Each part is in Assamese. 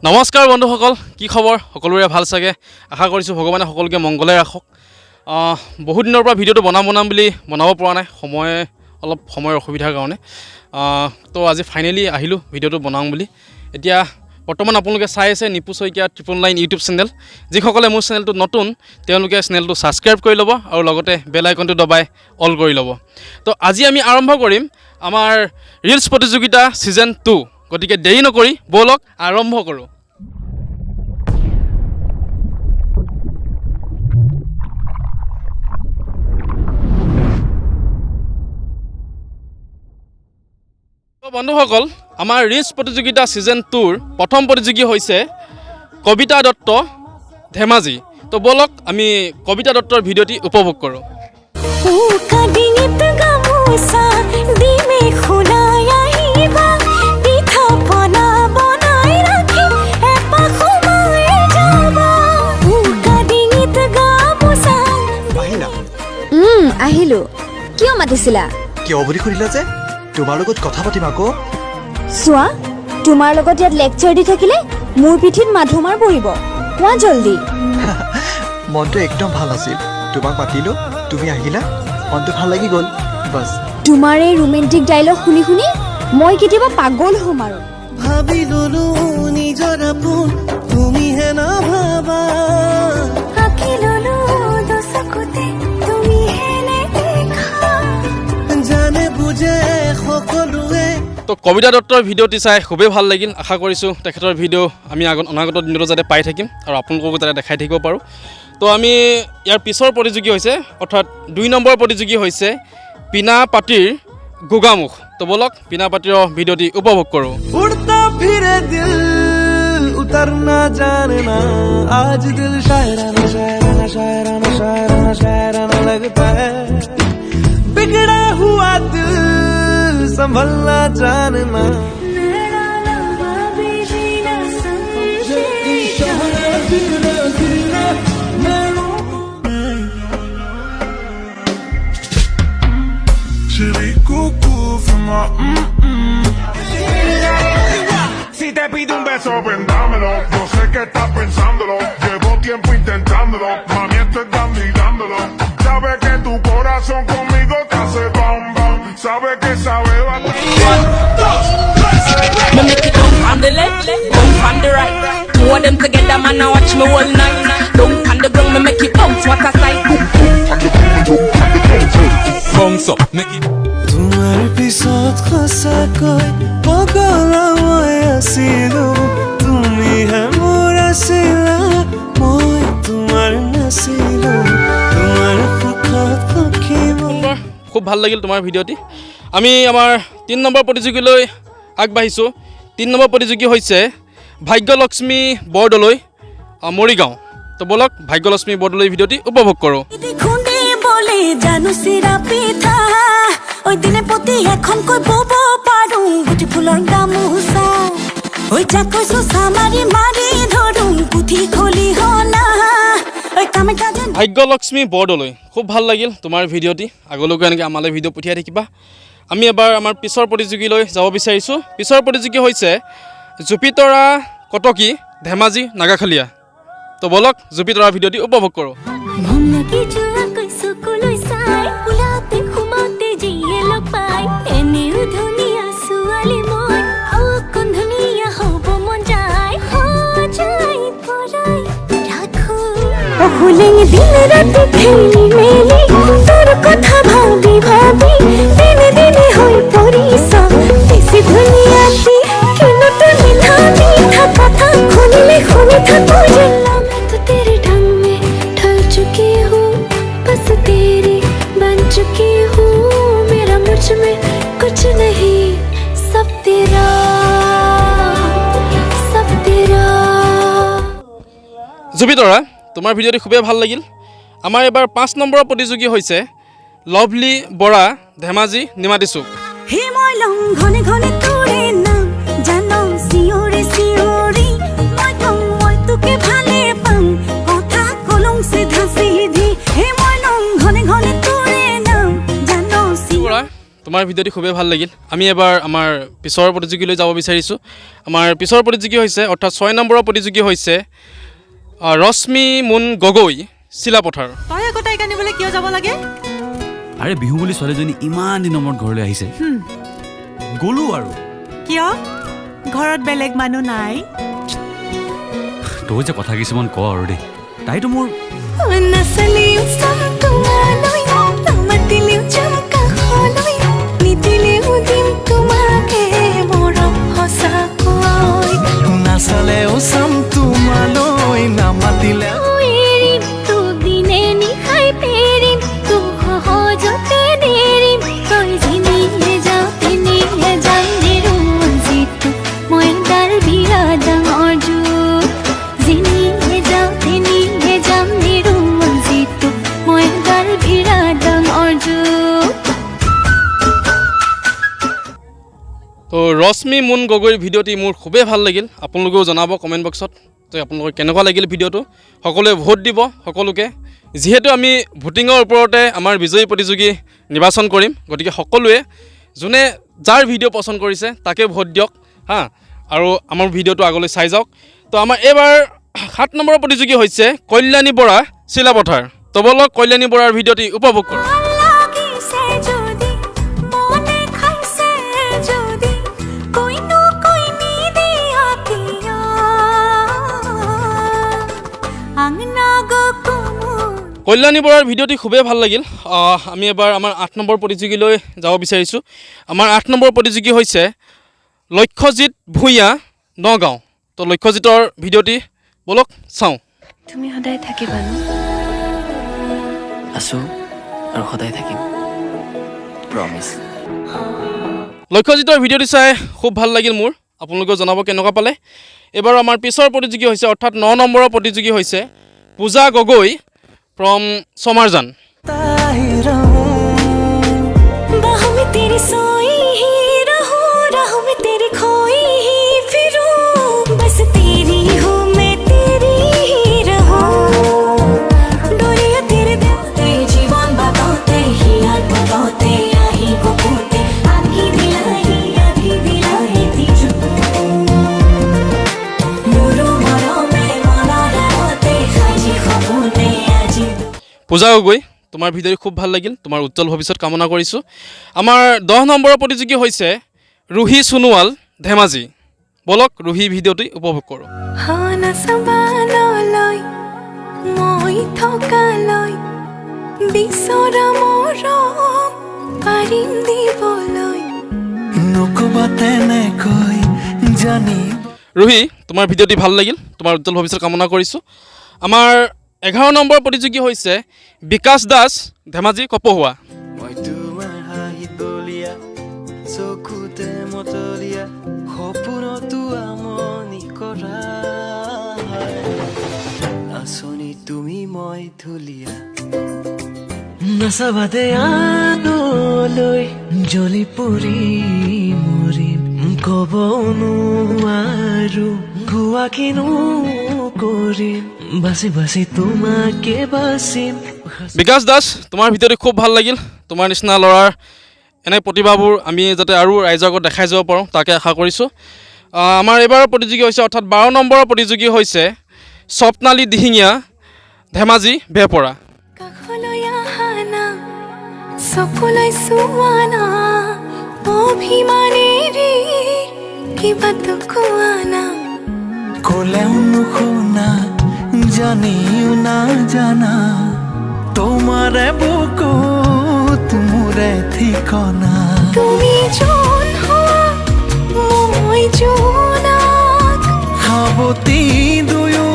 নমস্কাৰ বন্ধুসকল, কি খবৰ? সকলোৰে ভাল চাগে। আশা কৰিছোঁ ভগৱানে সকলোকে মংগলে ৰাখক। বহুত দিনৰ পৰা ভিডিঅ'টো বনাম বুলি বনাব পৰা নাই, সময়ৰ অসুবিধাৰ কাৰণে। তো আজি ফাইনেলি আহিলোঁ ভিডিঅ'টো বনাম বুলি। এতিয়া বৰ্তমান আপোনালোকে চাই আছে নিপু শইকীয়া 999 ইউটিউব চেনেল। যিসকলে মোৰ চেনেলটো নতুন তেওঁলোকে চেনেলটো ছাবস্ক্ৰাইব কৰি ল'ব আৰু লগতে বেল আইকনটো দবাই অল কৰি ল'ব। তো আজি আমি আৰম্ভ কৰিম আমাৰ ৰিলছ প্ৰতিযোগিতা ছিজন 2। গতিকে দেৰি নকৰি ব'লক আৰম্ভ কৰোঁ। বন্ধুসকল, আমাৰ ৰিলছ প্ৰতিযোগিতা ছিজন 2ৰ প্ৰথম প্ৰতিযোগী হৈছে কবিতা দত্ত, ধেমাজি। তো ব'লক আমি কবিতা দত্তৰ ভিডিঅ'টি উপভোগ কৰোঁ। আহিলো। কিয় মাতিছিলা? কিয় বুলি সুধিলা যে? তোমাৰ লগত কথা পাতিম আকৌ। চোৱা, তোমাৰ লগত ইয়াত লেকচাৰ দি থাকিলে মোৰ পিঠিত মাধুমাৰ পৰিব। কোৱা জল্দি। মনটো একদম ভাল আছিল, তোমাক মাতিলো, তুমি আহিলা, মনটো ভাল লাগি গ'ল। বাছ। তোমাৰ এই ৰোমেণ্টিক ডাইলগ শুনি শুনি মই কেতিয়াবা পাগল হ'ম আৰু। ভাবি ললো নিজৰ আপোন, তুমিহে নাভাবা। আঁকি ললো দচকতে তুমিহে নেদেখা। জানে বুজে সকলোৱে। তো কবিতা দত্তৰ ভিডিঅ'টি চাই খুবেই ভাল লাগিল। আশা কৰিছোঁ তেখেতৰ ভিডিঅ' আমি অনাগত দিনতো যাতে পাই থাকিম আৰু আপোনালোককো যাতে দেখাই থাকিব পাৰোঁ। তো আমি ইয়াৰ পিছৰ প্ৰতিযোগী হৈছে, অৰ্থাৎ 2 নম্বৰ প্ৰতিযোগী হৈছে পিনা পাতিৰ গোগামুখ। তো ব'লক পিনা পাতিৰ ভিডিঅ'টি উপভোগ কৰোঁ। উড়তা ফিরে দিল উতরনা জানে না, আজ দিল শায়রানা শায়রানা শায়রানা শাयराना शायराना लगता है। बिगड़ा हुआ दिल संभलना जानना। Si te pido un beso, ven dámelo. Yo sé que estás pensándolo. Llevo tiempo intentándolo. Mami, estoy dando y dándolo. Sabe que tu corazón conmigo te hace bam bam. Sabe que sabe bastante. 1, 2, 3. Me make it down on the left, down on the right. Two of them together, man, now watch me all night. Down on the ground, me make it bounce, what a sight. Bounce up, make it. তোমাৰ পিছত সঁচাকৈ পগলা মই আছিলো, তুমিহে মোৰ আছিলা, মই তোমাৰ নাছিলো। তোমাৰ সুখত সখী মই। খুব ভাল লাগিল তোমাৰ ভিডিঅ'টি। আমি আমাৰ 3 নম্বৰ প্ৰতিযোগীলৈ আগবাঢ়িছোঁ। 3 নম্বৰ প্ৰতিযোগী হৈছে ভাগ্যলক্ষ্মী বৰদলৈ, মৰিগাঁও। তো ব'লক ভাগ্যলক্ষ্মী বৰদলৈ ভিডিঅ'টি উপভোগ কৰোঁ। জানো চিৰা পিঠা ওই দিনে প্ৰতি এখনকৈ বব পাৰো, গুটি ফুলৰ গামোচা ওই যাক কৈছো চামাৰি মাৰি ধৰোঁ, পুথি খলি হনা ওই কামে কাজে। ভাগ্যলক্ষ্মী বৰদলৈ, খুব ভাল লাগিল তোমাৰ ভিডিঅ'টি। আগলৈকে এনেকৈ আমালৈ ভিডিঅ' পঠিয়াই থাকিবা। আমি এবাৰ আমাৰ পিছৰ প্ৰতিযোগীলৈ যাব বিচাৰিছোঁ। পিছৰ প্ৰতিযোগী হৈছে জুপিতৰা কটকী, ধেমাজি, নাগাখালীয়া। তো ব'লক জুপিতৰা ভিডিঅ'টি উপভোগ কৰোঁ। দিন রাতে খেলি মেলি তোর কথা ভাবি ভাবি, দিনে দিনে হই পরিস বেশি দুনিয়াতে, কিন্তু তুমি না মিঠা কথা শুনিলে শুনি থাকো যেলাম। তো তেরে ढंग में ढल चुकी हूँ, बस तेरी बन चुकी हूँ, मेरा मुझ में कुछ नहीं, सब तेरा सब तेरा। জুপিতৰা, তোমাৰ ভিডিঅ'টি খুবেই ভাল লাগিল। আমাৰ এবাৰ 5 নম্বৰৰ প্ৰতিযোগী হৈছে লভলি বৰা, ধেমাজি, নিমাতী চুক। মই লংঘনে ঘনে তোৰে নাম জানো, চিঞৰি চিঞৰি মই কম মই তোকে ভালে পাম, কথা কলং চিধা চিধি। মই লংঘনে ঘনে তোৰে নাম জানো। বৰা, তোমাৰ তোমাৰ ভিডিঅ'টি খুবেই ভাল লাগিল আমি এবাৰ আমাৰ পিছৰ প্ৰতিযোগীলৈ যাব বিচাৰিছোঁ আমাৰ পিছৰ প্ৰতিযোগী হৈছে অৰ্থাৎ 6 নম্বৰৰ প্ৰতিযোগী হৈছে ৰশ্মি মুন গগৈ চিলাপথাৰ তই আকৌ তাইক আনিবলৈ কিয় যাব লাগে আৰে বিহু বুলি ছোৱালীজনী ইমান দিনৰ মূৰত ঘৰলৈ আহিছে গ'লো আৰু কিয় ঘৰত বেলেগ মানুহ নাই তই যে কথা কিছুমান ক আৰু দেই তাইতো মোৰ নাচলিও চাম তোমালৈ নামাতিলেও যাম কাষলৈ নিদিলেও দিম তোমাকে মৰম সঁচাকৈ নাচালেও চাম তোমালৈ নামাতিলে এৰিম তোক দিনে নিশাই পেৰিম তোক সহজতে নেৰিম তই যেনিহে যাওঁ তেনিহে যাম নেৰোঁ যিটো মই তাৰ বিৰাট ডাঙৰ জোৰ যেনিহে যাওঁ তেনিহে যাম নেৰোঁ যিটো মই তাৰ বিৰাট ডাঙৰ জোৰ তো ৰশ্মি মুন গগৈৰ ভিডিঅ'টি মোৰ খুবেই ভাল লাগিল আপোনালোকেও জনাব কমেণ্ট বক্সত যে আপোনালোকৰ কেনেকুৱা লাগিল ভিডিঅ'টো সকলোৱে ভোট দিব সকলোকে যিহেতু আমি ভোটিঙৰ ওপৰতে আমাৰ বিজয়ী প্ৰতিযোগী নিৰ্বাচন কৰিম গতিকে সকলোৱে যোনে যাৰ ভিডিঅ' পচন্দ কৰিছে তাকে ভোট দিয়ক হা আৰু আমাৰ ভিডিঅ'টো আগলৈ চাই যাওক তো আমাৰ এইবাৰ 7 নম্বৰৰ প্ৰতিযোগী হৈছে কল্যাণী বৰা চিলাপথাৰ তো বলক কল্যাণী বৰাৰ ভিডিঅ'টি উপভোগ কৰক লাগিছে যদি মনে খাইছে যদি কইনো কইনি দিয়া কিয়া আংনা গো কুমুল কল্যাণী বৰাৰ ভিডিঅ'টি খুবেই ভাল লাগিল আমি এবাৰ আমাৰ 8 নম্বৰ প্ৰতিযোগীলৈ যাব বিচাৰিছোঁ আমাৰ 8 নম্বৰ প্ৰতিযোগী হৈছে লক্ষ্যজিত ভূঞা নগাঁও তো লক্ষ্যজিতৰ ভিডিঅ'টি বলক চাওঁ তুমি সদায় থাকিবা ন আছোঁ আৰু সদায় থাকিম প্ৰমিছ লক্ষ্যজিতৰ ভিডিঅ'টি চাই খুব ভাল লাগিল মোৰ আপোনালোকেও জনাব কেনেকুৱা পালে এবাৰ আমাৰ পিছৰ প্ৰতিযোগী হৈছে অৰ্থাৎ 9 নম্বৰৰ প্ৰতিযোগী হৈছে পূজা গগৈ ফ্ৰম সমাৰজান बाहों में तेरी सोई ही रहूं में तेरे खोई ही फिरूं बस तेरी हूँ मैं तेरी ही रहूं डोरिया तेरे दिल ते जीवन बताते ही याद बताते आही को पूते आधी दिलाई तीजू मोरो मरो में माला रहते खाजी खबूते आजी পূজা গগৈ তোমাৰ ভিডিঅ'টি খুব ভাল লাগিল তোমাৰ উজ্জ্বল ভৱিষ্যত কামনা কৰিছোঁ আমাৰ 10 নম্বৰৰ প্ৰতিযোগী হৈছে ৰুহি সোণোৱাল ধেমাজি বলক ৰুহি ভিডিঅ'টি উপভোগ কৰোঁ হানা সাবানলৈ মই থকালৈ বিচৰা মৰম পাৰিম দিবলৈ নকবা তেনেকৈ জানি ৰুহি তোমাৰ ভিডিঅ'টি ভাল লাগিল তোমাৰ উজ্জ্বল ভৱিষ্যত কামনা কৰিছোঁ আমাৰ 11 নম্বৰ প্ৰতিযোগী হৈছে বিকাশ দাস ধেমাজি কপহুৱা মই তোমাৰ হাঁহি দলিয়া চকুতে মতলীয়া সপোনতো আমনি কৰা আঁচনি তুমি মই ধুলীয়া নাচাবাদে আনলৈ জ্বলি পৰি মৰিম ক'ব নোৱাৰো গোৱা কিনো কৰিম বাচি বাচি তোমাকে বাচিম বিকাশ দাস তোমাৰ ভিডিঅ'টি খুব ভাল লাগিল তোমাৰ নিচিনা ল'ৰাৰ এনে প্ৰতিভাবোৰ আমি যাতে আৰু ৰাইজৰ আগত দেখাই যাব পাৰোঁ তাকে আশা কৰিছোঁ আমাৰ এইবাৰৰ প্ৰতিযোগী হৈছে অৰ্থাৎ 12 নম্বৰৰ প্ৰতিযোগী হৈছে স্বপ্নালী দিহিঙীয়া ধেমাজি ভেপৰা কাষলৈ আহা না চকুলৈ চোৱা না অভিমানেৰে কিবাটো কোৱা না ক'লেও নুশুনা জানিও না জানা তোমাৰে বুকুত মোৰে ঠিকনা তুমি যোন হোৱা মই জোনাক সাৱতি দুয়ো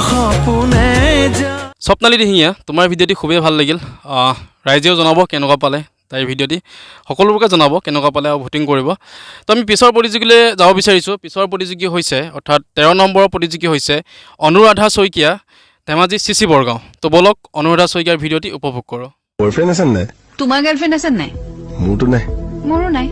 সপোনে যা স্বপ্নালী দিহিঙীয়া তোমাৰ ভিডিঅ'টি খুবেই ভাল লাগিল ৰাইজেও জনাব কেনেকুৱা পালে তাইৰ ভিডিঅ'টি সকলোবোৰকে জনাব কেনেকুৱা পালে আৰু ভোটিং কৰিব তো আমি পিছৰ প্ৰতিযোগীলৈ যাব বিচাৰিছোঁ পিছৰ প্ৰতিযোগী হৈছে অৰ্থাৎ 13 নম্বৰৰ প্ৰতিযোগী হৈছে অনুৰাধা শইকীয়া ধেমাজি চিচি বৰগাঁও তো বলক অনুৰাধা শইকীয়াৰ ভিডিঅ'টি উপভোগ কৰোঁ বয়ফ্ৰেণ্ড আছে নাই তোমাৰ গাৰ্লফ্ৰেণ্ড আছে নাই মোৰতো নাই মোৰো নাই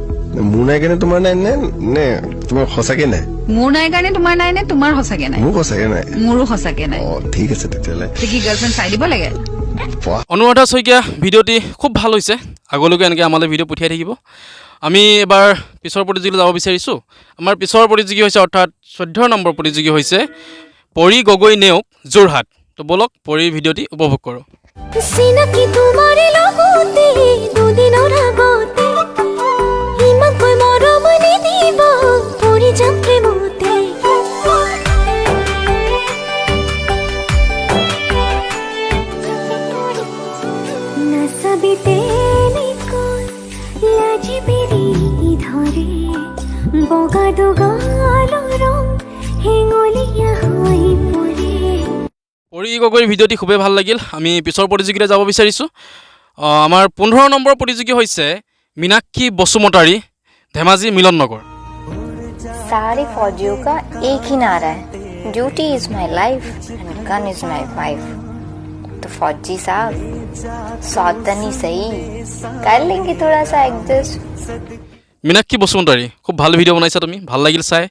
মোৰ নাই কাৰণে তোমাৰ নাই নে নে তোমাৰ সঁচাকে নাই মোৰ নাই কাৰণে তোমাৰ নাই নে তোমাৰ সঁচাকে নাই মোৰ সঁচাকে নাই মোৰো সঁচাকে নাই অ ঠিক আছে তেতিয়াহ'লে কি গাৰ্লফ্ৰেণ্ড চাই দিব লাগে অনুৰাধা শইকীয়া ভিডিঅ'টি খুব ভাল হৈছে আগলৈকে এনেকৈ আমালৈ ভিডিঅ' পঠিয়াই থাকিব আমি এবাৰ পিছৰ প্ৰতিযোগিতালৈ যাব বিচাৰিছোঁ আমাৰ পিছৰ প্ৰতিযোগী হৈছে অৰ্থাৎ 14 নম্বৰ প্ৰতিযোগী হৈছে পৰি গগৈ নেওগ যোৰহাট তো বলক পৰিৰ ভিডিঅ'টি উপভোগ কৰোঁ চিনাকি তোমাৰ লগতে দুদিনৰ আগতে ইমানকৈ মৰমনি দিব পৰি যাম প্ৰেমতে নাচাবিতে নিকৈ লাজিবিৰি ধৰে বগা দুগালৰ ৰং হেঙলীয়া হৈ পৰে পৰি গগৈৰ ভিডিঅ'টি খুবেই ভাল লাগিল আমি পিছৰ প্ৰতিযোগিতালৈ যাব বিচাৰিছোঁ আমাৰ 15 নম্বৰ প্ৰতিযোগী হৈছে মীনাক্ষী বসুমতাৰী ধেমাজি মিলন নগৰ सारे फौजियों का एक ही नारा है duty is my life and gun is my wife तो फौजी साहब सौतनी सही कर लेंगे थोड़ा सा एडजस्ट মীনাক্ষী বসুমতাৰী খুব ভাল ভিডিঅ' বনাইছা তুমি ভাল লাগিল চাই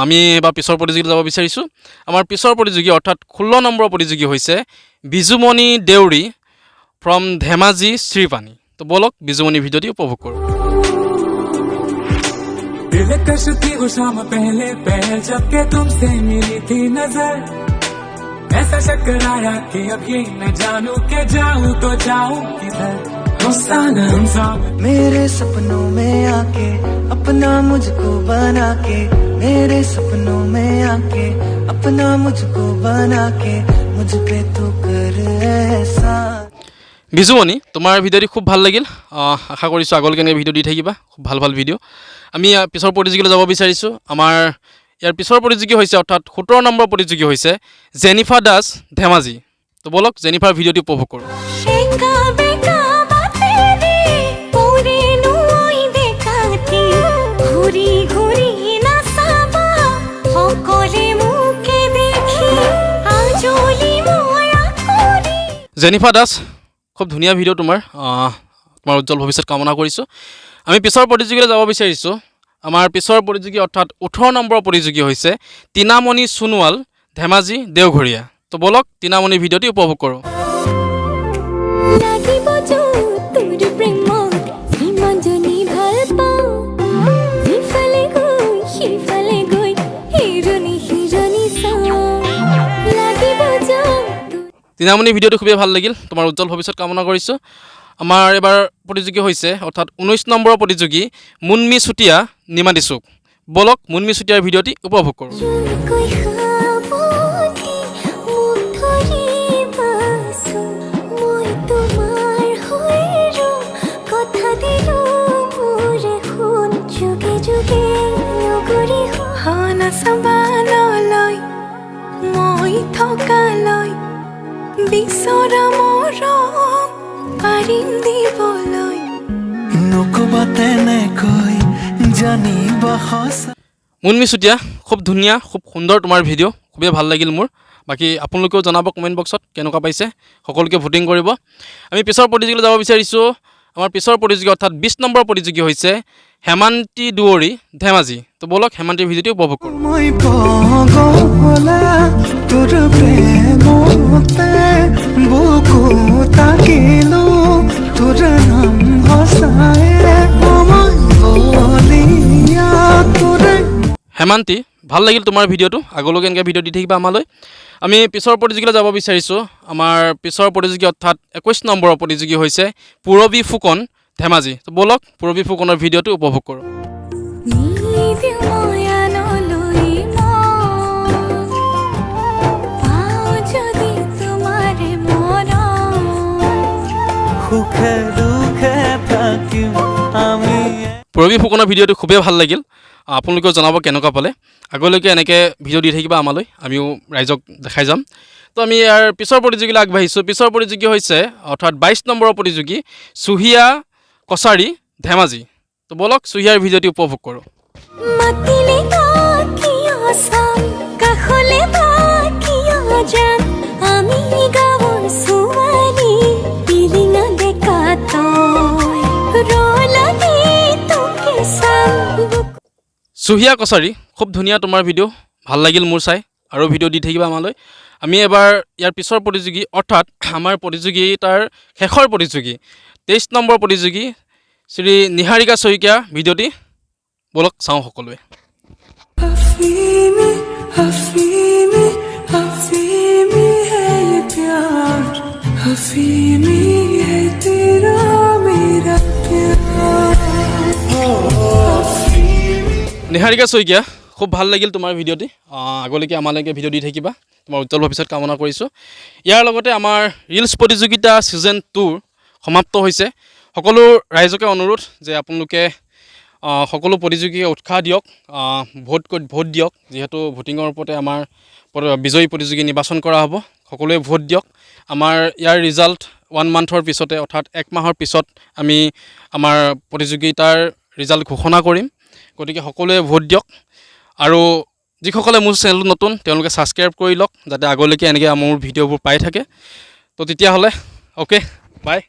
আমি এবাৰ পিছৰ প্ৰতিযোগিতালৈ যাব বিচাৰিছোঁ আমাৰ পিছৰ প্ৰতিযোগী অৰ্থাৎ 16 নম্বৰ প্ৰতিযোগী হৈছে বিজুমণি দেউৰী ফ্ৰম ধেমাজি শ্ৰীপানী তো বলক বিজুমণিৰ ভিডিঅ'টি উপভোগ কৰোঁ दिलकश थी वो शाम पहले पहल जब के तुमसे मिली थी नजर ऐसा चक्कर आया कि अब ये न जानूं के जाऊं तो जाऊं किधर मेरे सपनों में आके अपना मुझको बना के मेरे सपनों में आके अपना मुझको बना के मुझ पे तू कर ऐसा বিজুমণি তোমাৰ ভিডিঅ'টি খুব ভাল লাগিল আশা কৰিছোঁ আগলৈকে এনেকৈ ভিডিঅ' দি থাকিবা খুব ভাল ভাল ভিডিঅ' আমি পিছৰ প্ৰতিযোগিতালৈ যাব বিচাৰিছোঁ আমাৰ ইয়াৰ পিছৰ প্ৰতিযোগী হৈছে অৰ্থাৎ 17 নম্বৰ প্ৰতিযোগী হৈছে জেনিফা দাস ধেমাজি তো বলক জেনিফাৰ ভিডিঅ'টি উপভোগ কৰোঁ জেনিফা দাস খুব ধুনীয়া ভিডিঅ' তোমাৰ উজ্জ্বল ভৱিষ্যত কামনা কৰিছোঁ আমি পিছৰ প্ৰতিযোগিতালৈ যাব বিচাৰিছোঁ আমাৰ পিছৰ প্ৰতিযোগী অৰ্থাৎ 18 নম্বৰ প্ৰতিযোগী হৈছে টিনামণি সোণোৱাল ধেমাজি দেওঘৰীয়া তো বলক টিনামণিৰ ভিডিঅ'টি উপভোগ কৰোঁ টিনামণিৰ ভিডিঅ'টো খুবেই ভাল লাগিল তোমাৰ উজ্জ্বল ভৱিষ্যত কামনা কৰিছোঁ আমাৰ এবাৰ প্ৰতিযোগী হৈছে অৰ্থাৎ 19 নম্বৰৰ প্ৰতিযোগী মুনমি চুতীয়া নিমাতী চুক বলক মুনমি চুতীয়াৰ ভিডিঅ'টি উপভোগ কৰোঁ বিচৰা মৰম পাৰিম দিবলৈ নকবা তেনেকৈ জানিবা সঁচা মুনমি চুতীয়া খুব ধুনীয়া খুব সুন্দৰ তোমাৰ ভিডিঅ' খুবেই ভাল লাগিল মোৰ বাকী আপোনালোকেও জনাব কমেণ্ট বক্সত কেনেকুৱা পাইছে সকলোকে ভোটিং কৰিব আমি পিছৰ প্ৰতিযোগিতালৈ যাব বিচাৰিছোঁ আমাৰ পিছৰ প্ৰতিযোগী অৰ্থাৎ 20 নম্বৰ প্ৰতিযোগী হৈছে হেমান্তি দুৱৰী ধেমাজি তো বলক হেমান্তিৰ ভিডিঅ'টি উপভোগ কৰোঁ মই পগলা তোৰ প্ৰেমতে বুকু তাকিলো তোৰ নাম হসায়ে মই বলিয়া তোৰ হেমান্তি ভাল লাগিল তোমাৰ ভিডিঅ'টো আগলৈকে এনেকৈ ভিডিঅ' দি থাকিবা আমালৈ আমি পিছৰ প্ৰতিযোগিতালৈ যাব বিচাৰিছোঁ আমাৰ পিছৰ প্ৰতিযোগী অৰ্থাৎ 21 নম্বৰৰ প্ৰতিযোগী হৈছে পূৰবী ফুকন ধেমাজি তো বলক পূৰবী ফুকনৰ ভিডিঅ'টো উপভোগ কৰোঁ পূৰবী ফুকনৰ ভিডিঅ'টো খুবেই ভাল লাগিল আপোনালোকেও জনাব কেনেকুৱা পালে আগলৈকে এনেকৈ ভিডিঅ' দি থাকিবা আমালৈ আমিও ৰাইজক দেখাই যাম তো আমি ইয়াৰ পিছৰ প্ৰতিযোগীলৈ আগবাঢ়িছোঁ পিছৰ প্ৰতিযোগী হৈছে অৰ্থাৎ 22 নম্বৰৰ প্ৰতিযোগী চুহিয়া কছাৰী ধেমাজি তো বলক চুহিয়াৰ ভিডিঅ'টি উপভোগ কৰোঁ চুহিয়া কছাৰী খুব ধুনীয়া তোমাৰ ভিডিঅ' ভাল লাগিল মোৰ চাই আৰু ভিডিঅ' দি থাকিবা আমালৈ আমি এবাৰ ইয়াৰ পিছৰ প্ৰতিযোগী অৰ্থাৎ আমাৰ প্ৰতিযোগিতাৰ শেষৰ প্ৰতিযোগী 23 নম্বৰ প্ৰতিযোগী শ্ৰী নিহাৰিকা শইকীয়া ভিডিঅ'টি বলক চাওঁ সকলোৱে हफीमी हफीमी हफीमी है ये प्यार हफीमी है तेरा मेरा प्यार নিহাৰিকা শইকীয়া খুব ভাল লাগিল তোমাৰ ভিডিঅ'টি আগলৈকে আমালৈকে ভিডিঅ' দি থাকিবা তোমাৰ উজ্জ্বল ভৱিষ্যত কামনা কৰিছোঁ ইয়াৰ লগতে আমাৰ ৰিলছ প্ৰতিযোগিতা ছিজন 2 সমাপ্ত হৈছে সকলো ৰাইজকে অনুৰোধ যে আপোনালোকে সকলো প্ৰতিযোগীকে উৎসাহ দিয়ক ভোট দিয়ক যিহেতু ভোটিঙৰ ওপৰতে আমাৰ বিজয়ী প্ৰতিযোগী নিৰ্বাচন কৰা হ'ব সকলোৱে ভোট দিয়ক আমাৰ ইয়াৰ ৰিজাল্ট 1 মান্থৰ পিছতে অৰ্থাৎ 1 মাহৰ পিছত আমি আমাৰ প্ৰতিযোগিতাৰ ৰিজাল্ট ঘোষণা কৰিম গতিকে সকলোৱে ভোট দিয়ক আৰু যিসকলে মোৰ চেনেলটো নতুন তেওঁলোকে ছাবস্ক্ৰাইব কৰি লওক যাতে আগলৈকে এনেকৈ মোৰ ভিডিঅ'বোৰ পাই থাকে তো তেতিয়াহ'লে অ'কে বাই